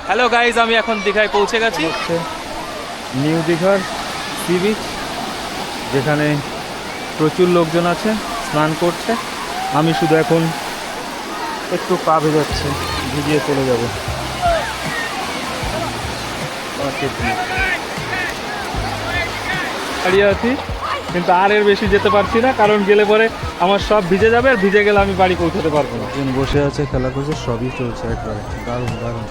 Hello guys, আমি এখন দীঘায় পৌঁছে গেছি। হচ্ছে নিউ দীঘার সি বিচ, যেখানে প্রচুর লোকজন আছে, স্নান করছে। আমি শুধু এখন একটু পা ভেজাচ্ছে, ভিজিয়ে চলে যাব। দাঁড়িয়ে আছি, কিন্তু আর এর বেশি যেতে পারছি না, কারণ গেলে পরে আমার সব ভিজে যাবে, আর ভিজে গেলে আমি বাড়ি পৌঁছাতে পারবো না। বসে আছে, খেলা করছে, সবই চলছে একবারে। দারুণ দারুণ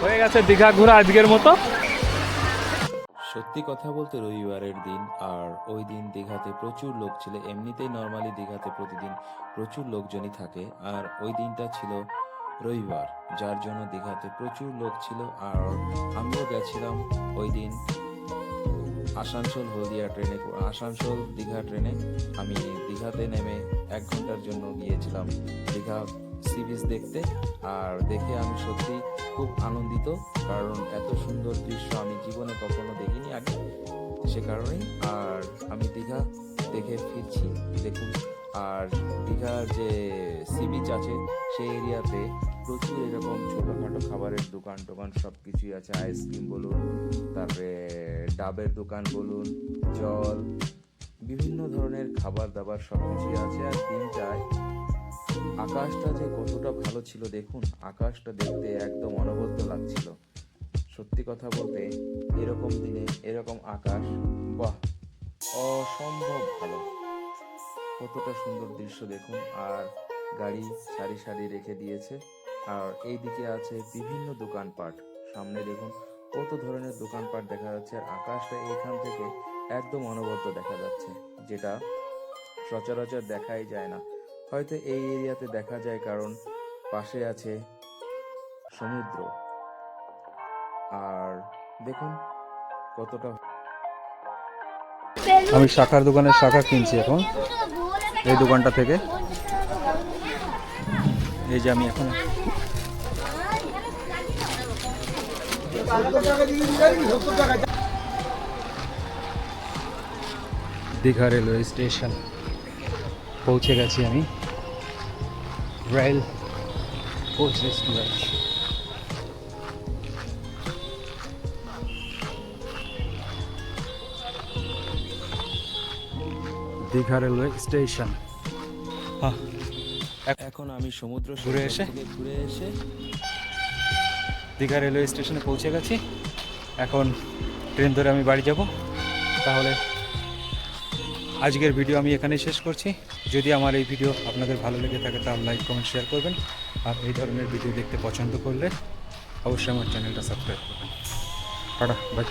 হয়ে গেছে দীঘা ঘোরা আজকের মতো। সত্যি কথা বলতে রবিবারের দিন, আর ওই দিন দীঘাতে প্রচুর লোক ছিল। এমনিতেই নর্মালি দীঘাতে প্রতিদিন প্রচুর লোকজনই থাকে, আর ওই দিনটা ছিল রবিবার, যার জন্য দীঘাতে প্রচুর লোক ছিল। আর আমিও গেছিলাম ওই দিন আসানসোল হলদিয়া ট্রেনে, আসানসোল দীঘা ট্রেনে। আমি দীঘাতে নেমে 1 ঘন্টার জন্য গিয়েছিলাম দীঘা সি বিচ দেখতে। আর দেখে আমি সত্যি খুব আনন্দিত, কারণ এত সুন্দর দৃশ্য আমি জীবনে কখনো দেখিনি আগে, সে কারণেই। আর আমি দীঘা দেখে ফিরছি, দেখুন। আর দীঘার যে সি বিচ আছে সেই এরিয়াতে প্রচুর এরকম ছোটোখাটো খাবারের দোকান টোকান সব কিছুই আছে। আইসক্রিম বলুন, তারপরে ডাবের দোকান বলুন, জল, বিভিন্ন ধরনের খাবার দাবার সব কিছুই আছে। আর দিনটায় আকাশটা যে কতটা ভালো ছিল দেখুন, আকাশটা দেখতে একদম অনবদ্য লাগছিল। সত্যি কথা বলতে এরকম দিনে এরকম আকাশ, বাহ, অসম্ভব ভালো। কতটা সুন্দর দৃশ্য দেখুন। আর গাড়ি সারি সারি রেখে দিয়েছে, আর এইদিকে আছে বিভিন্ন দোকানপাট। সামনে দেখুন কত ধরনের দোকানপাট দেখা যাচ্ছে। আর আকাশটা এখান থেকে একদম অনবদ্য দেখা যাচ্ছে, যেটা সচরাচর দেখাই যায় না। হয়তো এই এরিয়াতে দেখা যায় কারণ পাশে আছে সমুদ্র। আর দেখুন কতটা। আমি শাখার দোকানের শাখা কিনছি এখন, এই দোকানটা থেকে। এই যে আমি এখন দীঘা রেলওয়ে স্টেশন পৌঁছে গেছি। আমি রেল পৌঁছে গেছি। Digha railway station. এখন আমি সমুদ্র ঘুরে সৈকত থেকে ঘুরে এসে দীঘা রেলওয়ে স্টেশনে পৌঁছে গেছি। এখন ট্রেন ধরে আমি বাড়ি যাব। তাহলে আজকের ভিডিও আমি এখানেই শেষ করছি। যদি আমার এই ভিডিও আপনাদের ভালো লেগে থাকে তাহলে লাইক কমেন্ট শেয়ার করবেন। আর এই ধরনের ভিডিও দেখতে পছন্দ করলে অবশ্যই আমার চ্যানেলটা সাবস্ক্রাইব করবেন। Ta ta, by.